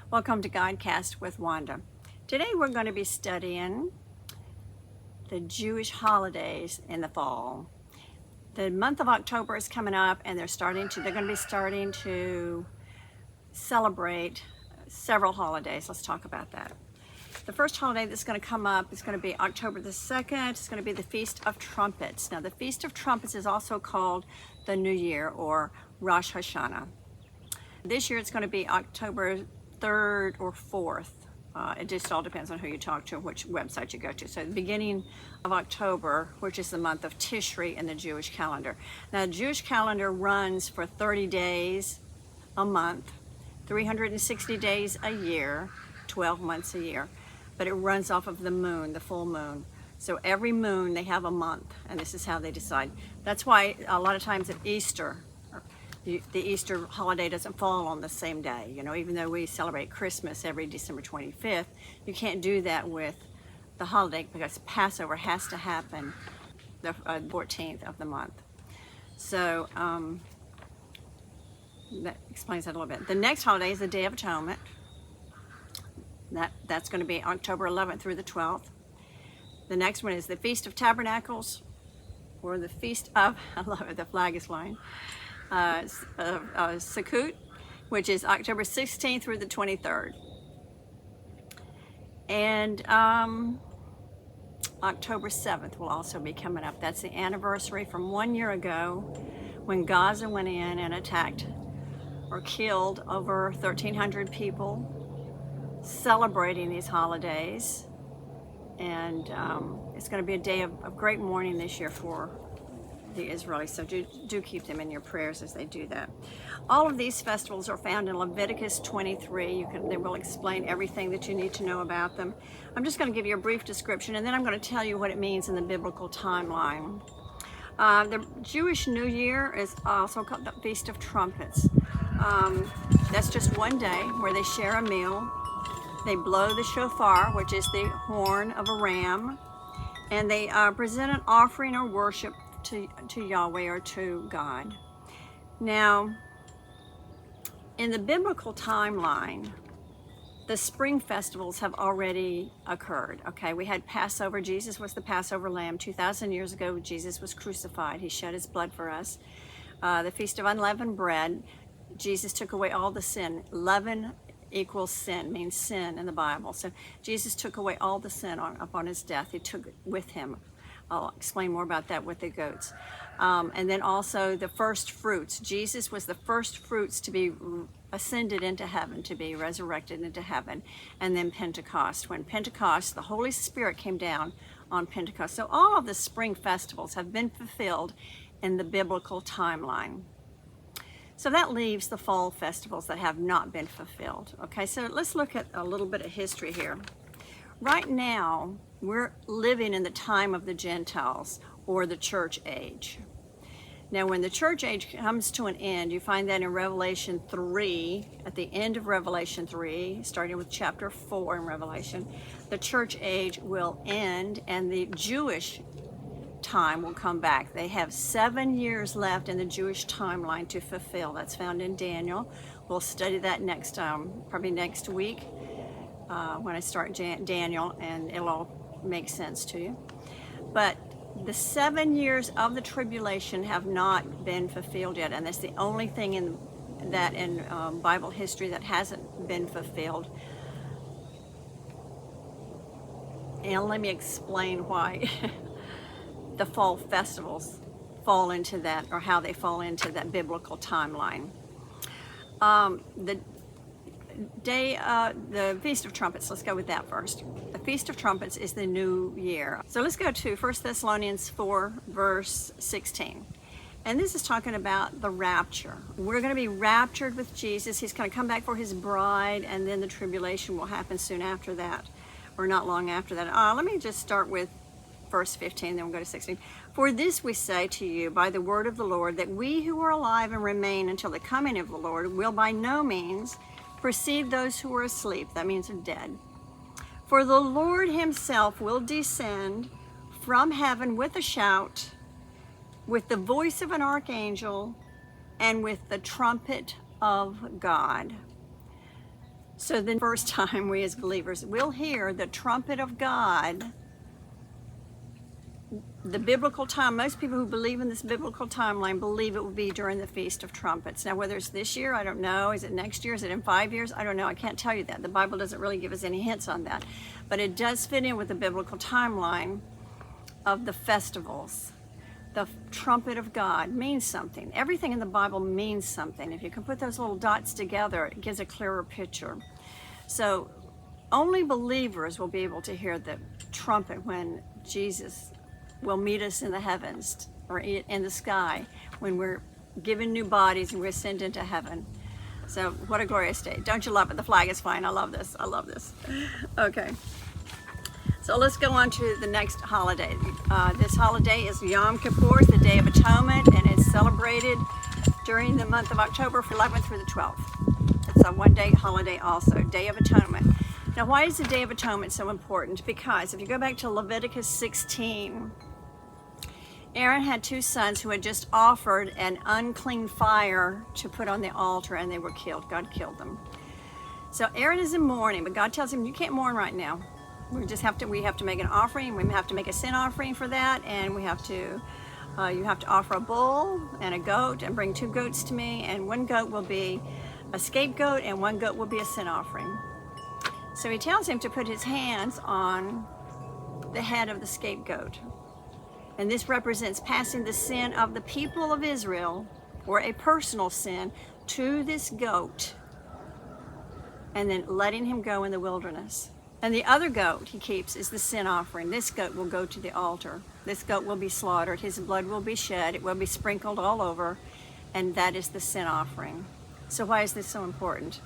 Welcome to Godcast with Wanda. Today we're going to be studying the Jewish holidays in the fall. The month of October is coming up, and they're going to be starting to celebrate several holidays. Let's talk about that. The first holiday that's going to come up is going to be October the 2nd. It's going to be the Feast of Trumpets. Now, the Feast of Trumpets is also called the New Year or Rosh Hashanah. This year it's going to be October 3rd or 4th. It just all depends on who you talk to, which website you go to. So the beginning of October, which is the month of Tishri in the Jewish calendar. Now, the Jewish calendar runs for 30 days a month, 360 days a year, 12 months a year. But it runs off of the moon, the full moon. So every moon they have a month, and this is how they decide. That's why a lot of times at Easter, the Easter holiday doesn't fall on the same day. You know, even though we celebrate Christmas every December 25th, you can't do that with the holiday because Passover has to happen the 14th of the month. So that explains that a little bit. The next holiday is the Day of Atonement. That's going to be October 11th through the 12th. The next one is the Feast of Tabernacles, or the Feast of, I love it, the flag is flying, Sukkot, which is October 16th through the 23rd. And October 7th will also be coming up. That's the anniversary from 1 year ago when Gaza went in and attacked or killed over 1,300 people, celebrating these holidays. And it's going to be a day of great mourning this year for the Israelis, so do keep them in your prayers as they do that. All of these festivals are found in Leviticus 23. They will explain everything that you need to know about them. I'm just going to give you a brief description, and then I'm going to tell you what it means in the biblical timeline. The Jewish New Year is also called the Feast of Trumpets. That's just one day where they share a meal. They blow the shofar, which is the horn of a ram, and they present an offering or worship to Yahweh or to God. Now, in the biblical timeline, the spring festivals have already occurred. Okay, we had Passover. Jesus was the Passover lamb. 2,000 years ago, Jesus was crucified. He shed his blood for us. The Feast of Unleavened Bread, Jesus took away all the sin. Leaven equals sin, means sin in the Bible. So Jesus took away all the sin upon his death. He took it with him. I'll explain more about that with the goats. And then also the first fruits. Jesus was the first fruits to be ascended into heaven, to be resurrected into heaven. And then Pentecost. When Pentecost, the Holy Spirit came down on Pentecost. So all of the spring festivals have been fulfilled in the biblical timeline. So that leaves the fall festivals that have not been fulfilled. Okay, so let's look at a little bit of history here. Right now, we're living in the time of the Gentiles, or the church age. Now, when the church age comes to an end, you find that in Revelation 3, at the end of Revelation 3, starting with chapter 4 in Revelation, the church age will end and the Jewish time will come back. They have 7 years left in the Jewish timeline to fulfill. That's found in Daniel. We'll study that next, probably next week when I start Daniel, and it'll all make sense to you. But the 7 years of the tribulation have not been fulfilled yet, and that's the only thing in Bible history that hasn't been fulfilled. And let me explain why the fall festivals fall into that, or how they fall into that biblical timeline. The Feast of Trumpets, let's go with that first. The Feast of Trumpets is the new year. So let's go to 1 Thessalonians 4, verse 16. And this is talking about the rapture. We're going to be raptured with Jesus. He's going to come back for his bride, and then the tribulation will happen soon after that, or not long after that. Let me just start with verse 15, then we'll go to 16. For this we say to you by the word of the Lord, that we who are alive and remain until the coming of the Lord will by no means precede those who are asleep. That means are dead. For the Lord himself will descend from heaven with a shout, with the voice of an archangel, and with the trumpet of God. So the first time we as believers will hear the trumpet of God, the biblical time, most people who believe in this biblical timeline believe it will be during the Feast of Trumpets. Now, whether it's this year, I don't know. Is it next year? Is it in 5 years? I don't know. I can't tell you that. The Bible doesn't really give us any hints on that. But it does fit in with the biblical timeline of the festivals. The trumpet of God means something. Everything in the Bible means something. If you can put those little dots together, it gives a clearer picture. So only believers will be able to hear the trumpet when Jesus will meet us in the heavens or in the sky when we're given new bodies and we're sent into heaven. So what a glorious day. Don't you love it? The flag is flying. I love this. I love this. Okay. So let's go on to the next holiday. This holiday is Yom Kippur, the Day of Atonement, and it's celebrated during the month of October from 11th through the 12th. It's a one-day holiday also, Day of Atonement. Now, why is the Day of Atonement so important? Because if you go back to Leviticus 16, Aaron had two sons who had just offered an unclean fire to put on the altar, and they were killed. God killed them. So Aaron is in mourning, but God tells him, you can't mourn right now. We have to make an offering. We have to make a sin offering for that, and you have to offer a bull and a goat, and bring 2 goats to me, and 1 goat will be a scapegoat, and 1 goat will be a sin offering. So he tells him to put his hands on the head of the scapegoat. And this represents passing the sin of the people of Israel, or a personal sin, to this goat, and then letting him go in the wilderness. And the other goat he keeps is the sin offering. This goat will go to the altar. This goat will be slaughtered. His blood will be shed. It will be sprinkled all over. And that is the sin offering. So why is this so important?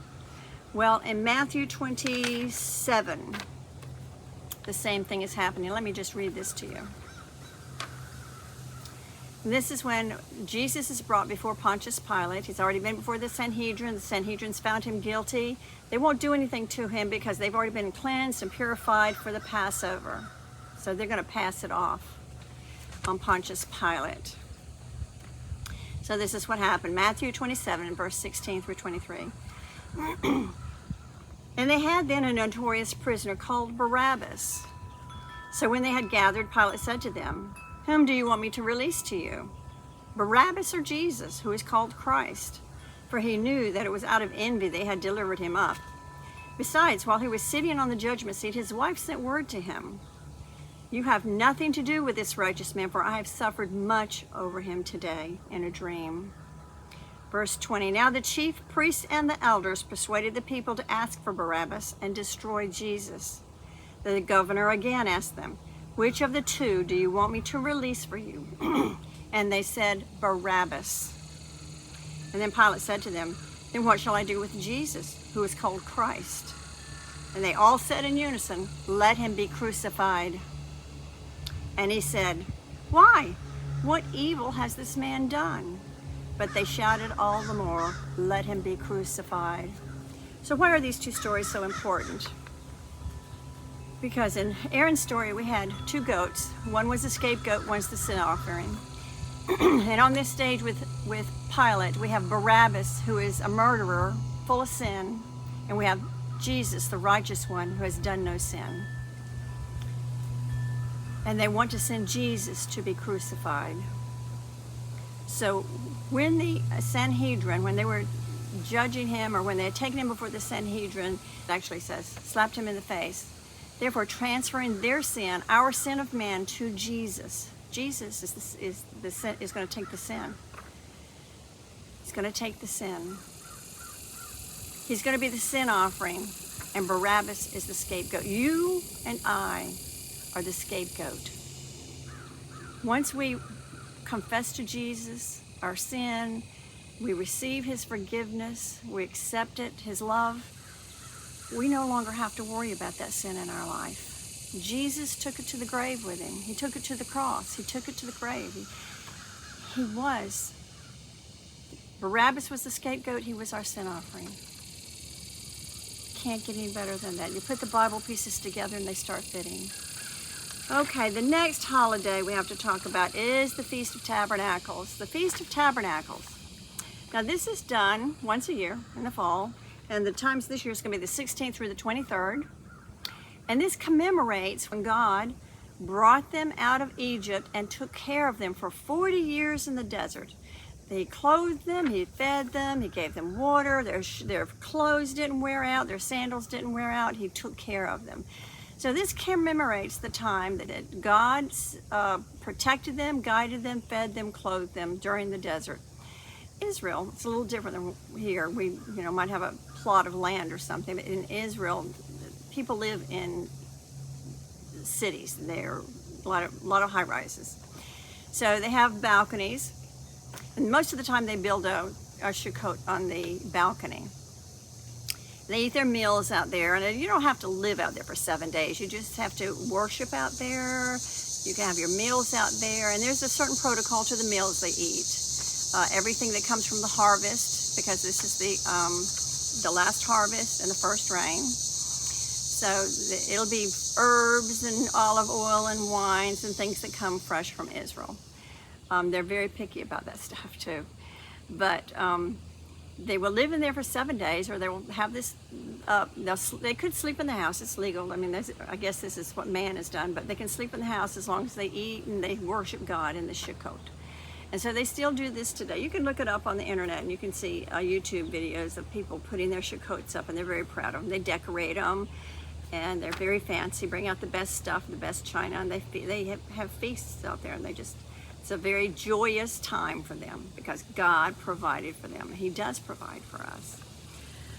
Well, in Matthew 27, the same thing is happening. Let me just read this to you. This is when Jesus is brought before Pontius Pilate. He's already been before the Sanhedrin. The Sanhedrin's found him guilty. They won't do anything to him because they've already been cleansed and purified for the Passover. So they're going to pass it off on Pontius Pilate. So this is what happened. Matthew 27, verse 16 through 23. And they had then a notorious prisoner called Barabbas. So when they had gathered, Pilate said to them, whom do you want me to release to you, Barabbas or Jesus, who is called Christ? For he knew that it was out of envy they had delivered him up. Besides, while he was sitting on the judgment seat, his wife sent word to him, you have nothing to do with this righteous man, for I have suffered much over him today in a dream. Verse 20, now the chief priests and the elders persuaded the people to ask for Barabbas and destroy Jesus. The governor again asked them, which of the 2 do you want me to release for you? And they said, Barabbas. And then Pilate said to them, then what shall I do with Jesus, who is called Christ? And they all said in unison, let him be crucified. And he said, why? What evil has this man done? But they shouted all the more, let him be crucified. So why are these 2 stories so important? Because in Aaron's story, we had 2 goats. One was the scapegoat, one's the sin offering. And on this stage with Pilate, we have Barabbas, who is a murderer, full of sin. And we have Jesus, the righteous one, who has done no sin. And they want to send Jesus to be crucified. So when the Sanhedrin, when they were judging him, or when they had taken him before the Sanhedrin, it actually says, slapped him in the face, therefore transferring their sin, our sin of man, to Jesus. Jesus is going to take the sin. He's going to take the sin. He's going to be the sin offering, and Barabbas is the scapegoat. You and I are the scapegoat. Once we confess to Jesus our sin, we receive his forgiveness, we accept it, his love, we no longer have to worry about that sin in our life. Jesus took it to the grave with him. He took it to the cross. He took it to the grave. Barabbas was the scapegoat. He was our sin offering. Can't get any better than that. You put the Bible pieces together and they start fitting. Okay, the next holiday we have to talk about is the Feast of Tabernacles. The Feast of Tabernacles. Now this is done once a year in the fall. And the times this year is going to be the 16th through the 23rd. And this commemorates when God brought them out of Egypt and took care of them for 40 years in the desert. He clothed them, he fed them, he gave them water, their clothes didn't wear out, their sandals didn't wear out, he took care of them. So this commemorates the time that God protected them, guided them, fed them, clothed them during the desert. Israel, it's a little different than here. We might have a plot of land or something, but in Israel, people live in cities. There are a lot of high rises. So they have balconies, and most of the time they build a sukkot on the balcony. They eat their meals out there, and you don't have to live out there for 7 days. You just have to worship out there. You can have your meals out there, and there's a certain protocol to the meals they eat. Everything that comes from the harvest, because this is the last harvest and the first rain. So it'll be herbs and olive oil and wines and things that come fresh from Israel. They're very picky about that stuff too. But they will live in there for 7 days, or they will have this, they could sleep in the house. It's legal. I mean, I guess this is what man has done, but they can sleep in the house as long as they eat and they worship God in the sukkot. And so they still do this today. You can look it up on the internet, and you can see YouTube videos of people putting their sukkots up, and they're very proud of them. They decorate them, and they're very fancy, bring out the best stuff, the best china, and they have feasts out there, and it's a very joyous time for them because God provided for them. He does provide for us.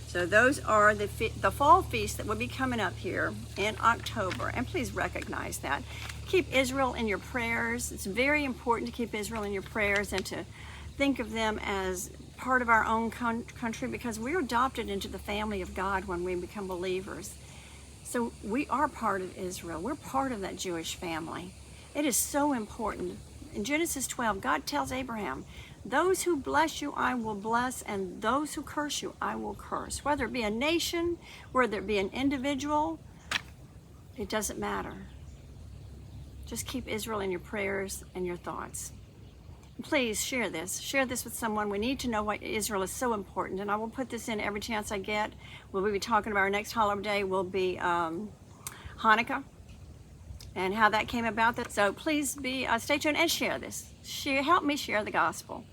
So those are the fall feasts that will be coming up here in October, and please recognize that. Keep Israel in your prayers. It's very important to keep Israel in your prayers and to think of them as part of our own country, because we're adopted into the family of God when we become believers. So we are part of Israel. We're part of that Jewish family. It is so important. In Genesis 12, God tells Abraham, those who bless you, I will bless, and those who curse you, I will curse. Whether it be a nation, whether it be an individual, it doesn't matter. Just keep Israel in your prayers and your thoughts. Please share this. Share this with someone. We need to know why Israel is so important, and I will put this in every chance I get. We'll be talking about our next holiday will be Hanukkah and how that came about. So please stay tuned and share this. Help me share the gospel.